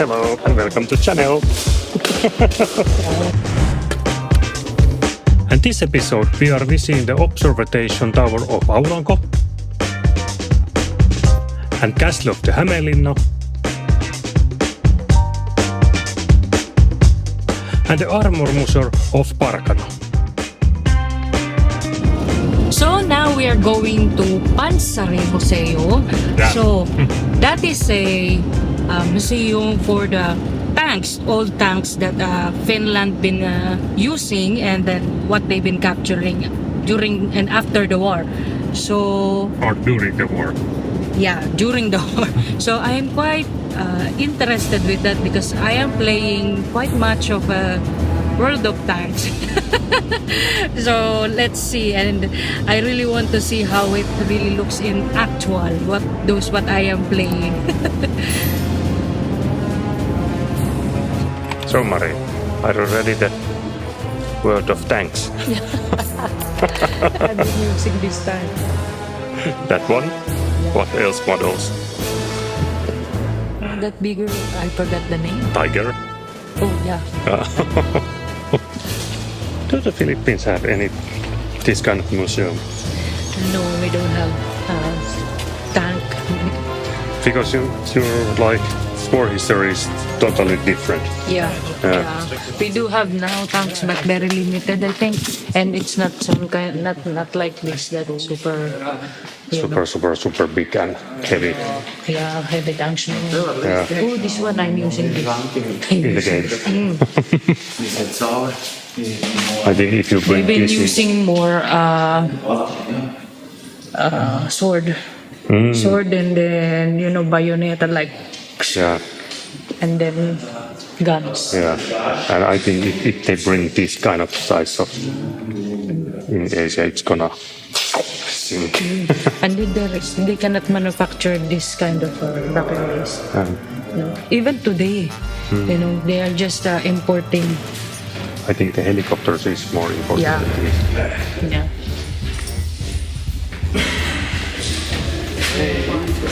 Hello and welcome to channel. And this episode we are visiting the observation tower of Aulanko and castle of the Hämeenlinna and the armor museum of Parkano. So now we are going to Pansari Museo. Yeah. So that is a museum for the tanks, old tanks that Finland been using, and then what they've been capturing during and after the war. So Or during the war. yeah, during the war. So I am quite interested with that because I am playing quite much of a World of Tanks. So let's see, and I really want to see how it really looks in actual, what I am playing. So Mari, are you ready the World of Tanks? I've been using this time. That one? What else models? That bigger, I forgot the name. Tiger? Oh yeah. Do the Philippines have any this kind of museum? No, we don't have tank. Because your like war history is totally different. Yeah. We do have now tanks, but very limited, I think, and it's not some kind, not like this that is super, Super big and heavy yeah, heavy tanks. Yeah. Oh, this one I'm using this. in the game. I think if you bring We've been this using more sword, and then bayonetta like, yeah, and then guns. yeah. And I think if they bring this kind of size of in Asia, it's gonna sink. And they cannot manufacture this kind of weaponries. No. Even today, they are just importing. I think the helicopters is more important Yeah. than this. Yeah.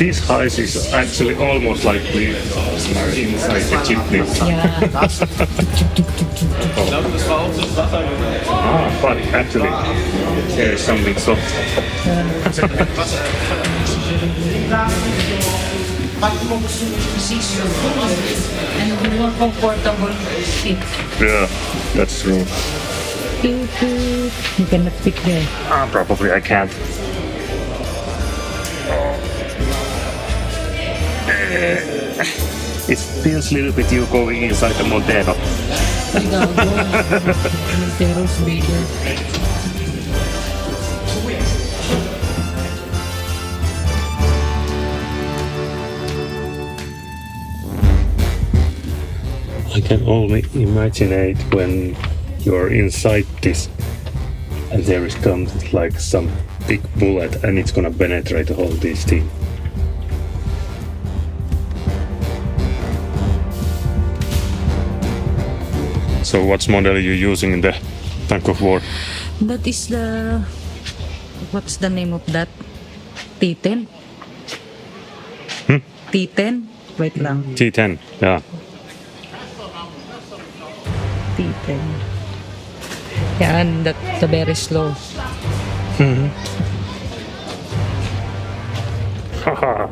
This house is actually almost like we are inside the chimney. Yeah. But actually, there is something soft. And more comfortable seat. Yeah, that's true. You cannot pick there. Probably I can't. It feels a little bit you going inside the Montero. Montero's bigger. I can only imagine it when you're inside this and there is comes like some big bullet and it's gonna penetrate the whole this thing. So what model are you using in the tank of war? That is the... What's the name of that? T10? T10? Wait lang. T10, yeah. T10. Yeah, and that's very slow. Haha.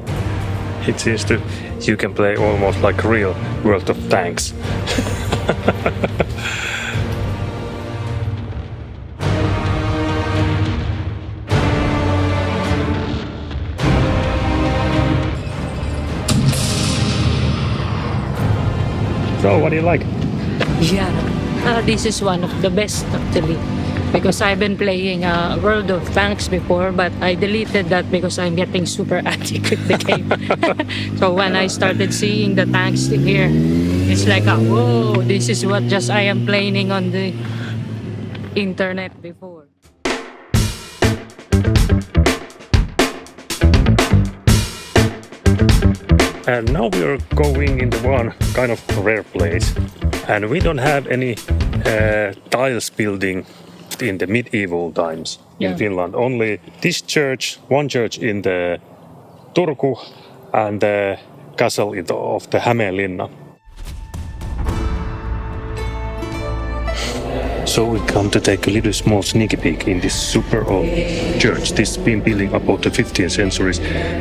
It seems to you can play almost like real World of Tanks. So what do you like? Yeah, this is one of the best actually, because I've been playing World of Tanks before, but I deleted that because I'm getting super addict with the game. So when I started seeing the tanks here, it's like, whoa, this is what just I am playing on the internet before. And now we are going into one kind of rare place, and we don't have any tiles building in the medieval times in Finland. Only this church, one church in the Turku, and the castle of the Hämeenlinna. So we come to take a little small sneaky peek in this super old church. This has been building about the 15th century,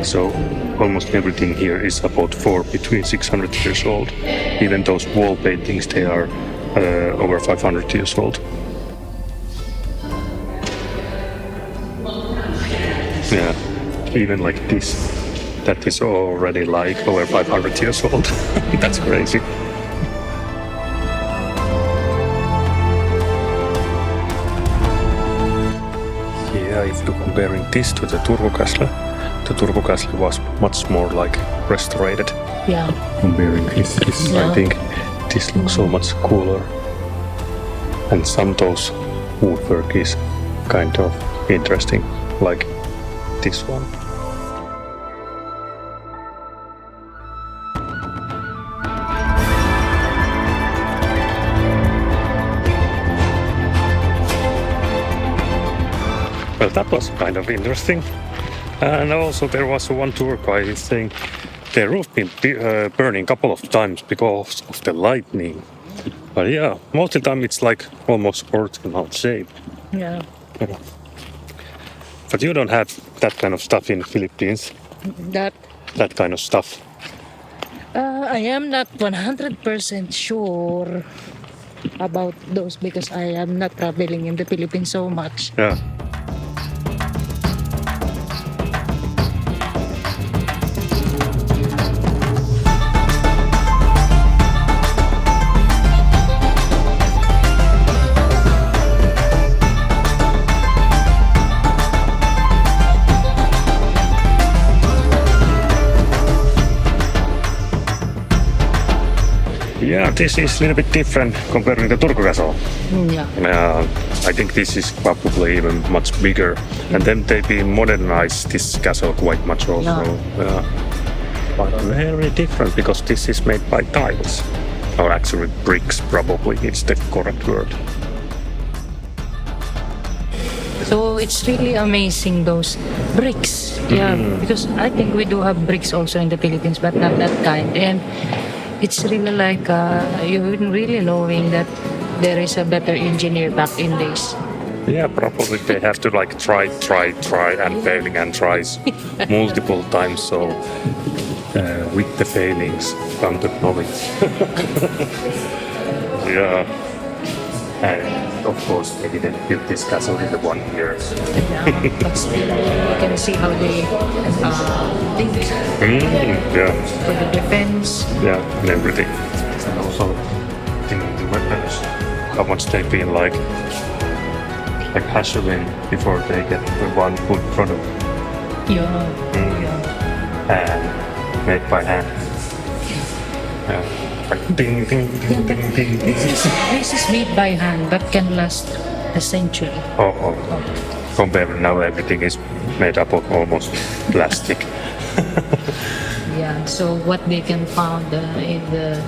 so almost everything here is about between 600 years old. Even those wall paintings, they are over 500 years old. Yeah, even like this, that is already like over 500 years old. That's crazy. If you're comparing this to the Turku Castle was much more like restored. Yeah. Comparing this, I think this looks so much cooler. And some of those woodwork is kind of interesting, like this one. Well, that was kind of interesting. And also there was one tour guide saying the roof been burning a couple of times because of the lightning. But yeah, most of the time it's like almost original shape. Yeah. But you don't have that kind of stuff in the Philippines. That kind of stuff. I am not 100% sure about those because I am not traveling in the Philippines so much. Yeah. Yeah, this is a little bit different comparing to Turku Castle. Yeah. I think this is probably even much bigger. And then they've been modernized this castle quite much also. Yeah. But very different because this is made by tiles. Or actually bricks probably, it's the correct word. So it's really amazing those bricks. Yeah, because I think we do have bricks also in the Philippines, but not that kind. And it's really like you're really knowing that there is a better engineer back in days. Yeah, probably they have to like try and failing and tries multiple times. So with the failings come the knowledge. Yeah. And of course they didn't build this castle in the 1 year. Yeah, but still you can see how they think Yeah. for the defense. Yeah, and everything. And also the weapons, how much they've been like hassling before they get the one good product. Yeah. And made by hand. Yeah. Like ding ding ding ding ding. This is made by hand but can last a century. Oh. Compared now everything is made up of almost plastic. Yeah, so what they can find in the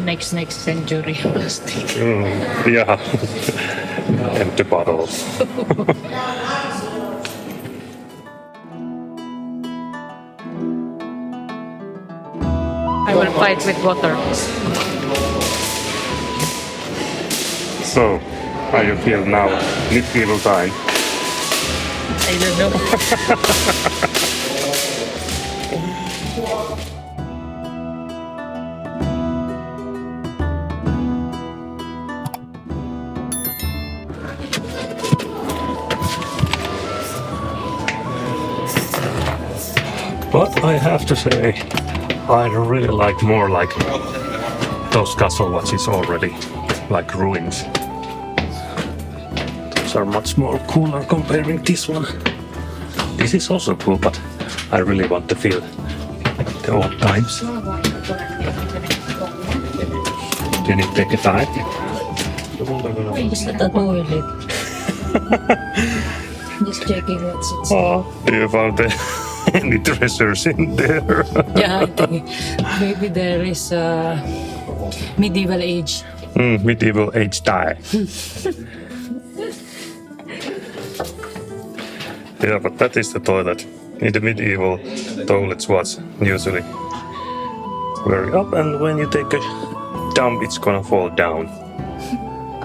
next century plastic. Yeah. Empty bottles. I will fight with water. So, how you feel now? Medieval time. I don't know. But I have to say, I really like more like those castle watches already, like ruins. Those are much more cooler comparing this one. This is also cool, but I really want to feel the old times. Can you take a time? Is that a toilet? Just checking what's inside. Oh, do you found any treasures in there? Yeah, I think maybe there is medieval age. Medieval age tie. Yeah, but that is the toilet. In the medieval, toilets was usually very up, and when you take a dump, it's gonna fall down.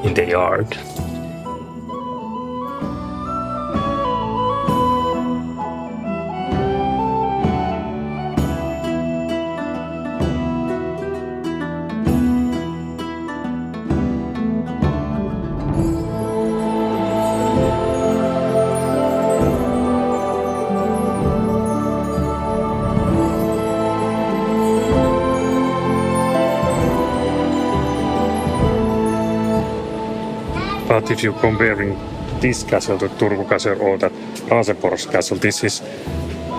in the yard. But if you're comparing this castle to Turku castle or that Raseborgs castle, this is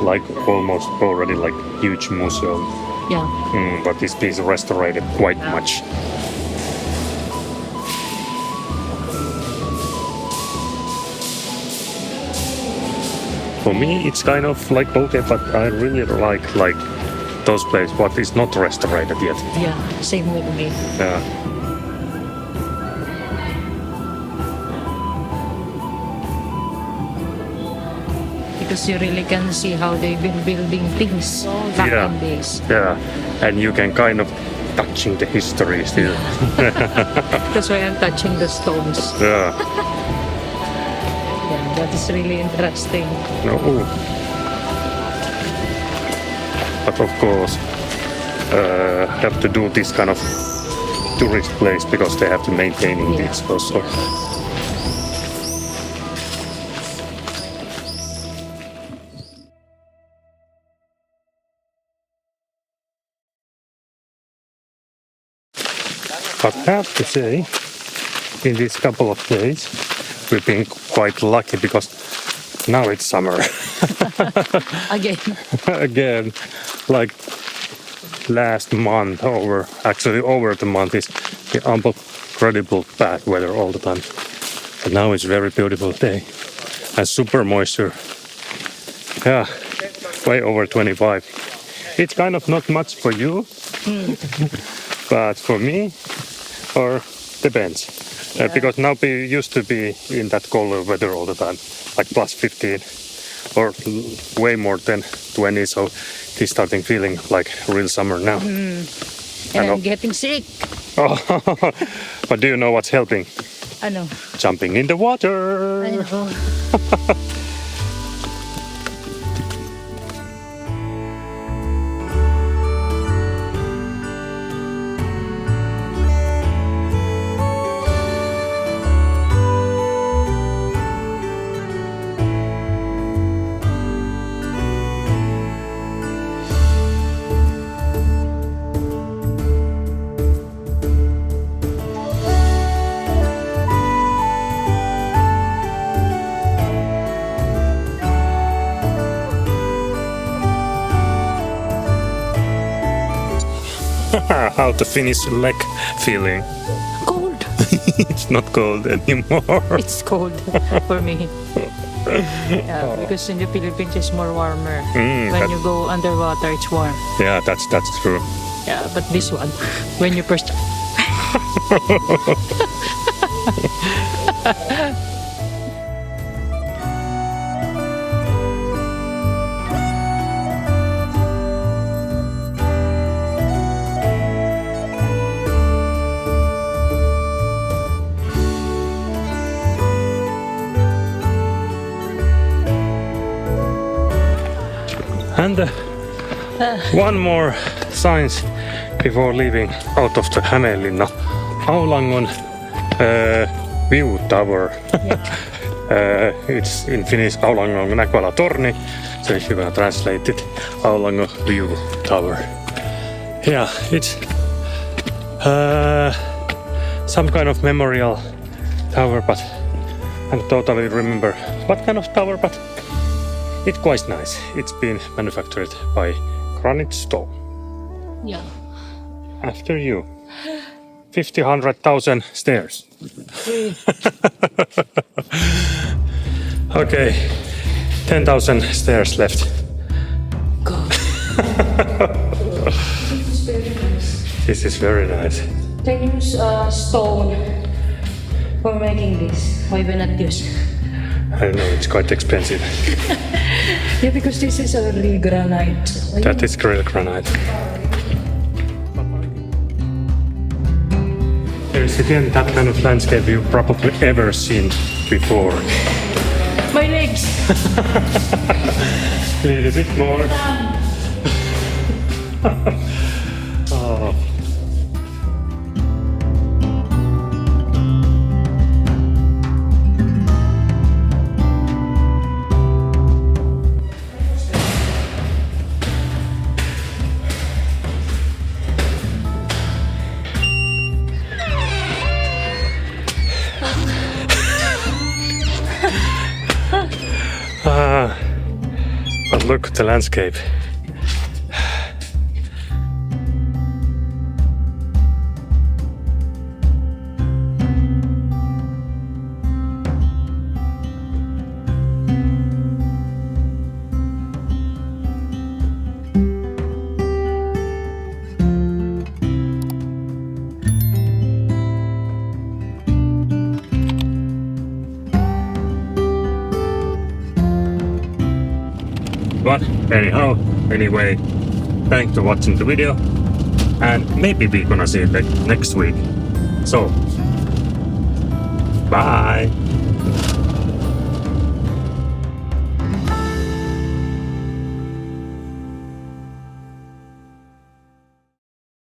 like almost already like huge museum. Yeah. But this piece restored quite much. For me, it's kind of like okay, but I really like those places what is not restored yet. Yeah, same with me. Yeah. Because you really can see how they've been building things back in days. Yeah, and you can kind of touching the history still. That's why I'm touching the stones. Yeah. Yeah, that is really interesting. No. But of course, have to do this kind of tourist place because they have to maintaining this also. But I have to say, in these couple of days, we've been quite lucky because now it's summer. Again. Again, like last month over the month is the incredible bad weather all the time. But now it's very beautiful day and super moisture. Yeah, way over 25. It's kind of not much for you, but for me, or depends. Because now we used to be in that colder weather all the time, like plus 15 or way more than 20. So it's starting feeling like real summer now. And I'm getting sick. Oh, but do you know what's helping? I know. Jumping in the water. I know. How the Finnish leg feeling? Cold. It's not cold anymore. It's cold for me. Yeah, because in the Philippines it's more warmer. When you go underwater, it's warm. Yeah, that's true. Yeah, but this one, when you first. And one more signs before leaving out of the Hämeenlinna. Aulangon view tower. It's in Finnish Aulangon näköala torni. So if you're gonna translate it, Aulangon view tower. Yeah, it's some kind of memorial tower, but I don't totally remember what kind of tower, but it's quite nice. It's been manufactured by granite stone. Yeah. After you. 50, 100,000 stairs. Okay, 10,000 stairs left. Go. It's very nice. This is very nice. Can use stone for making this. Why we not use? I don't know, it's quite expensive. Yeah, because this is a real granite. That is real granite. There here's again that kind of landscape you've probably ever seen before. My legs. A little bit more. Oh. But look at the landscape. But anyway, thanks for watching the video, and maybe we're gonna see you next week. So, bye!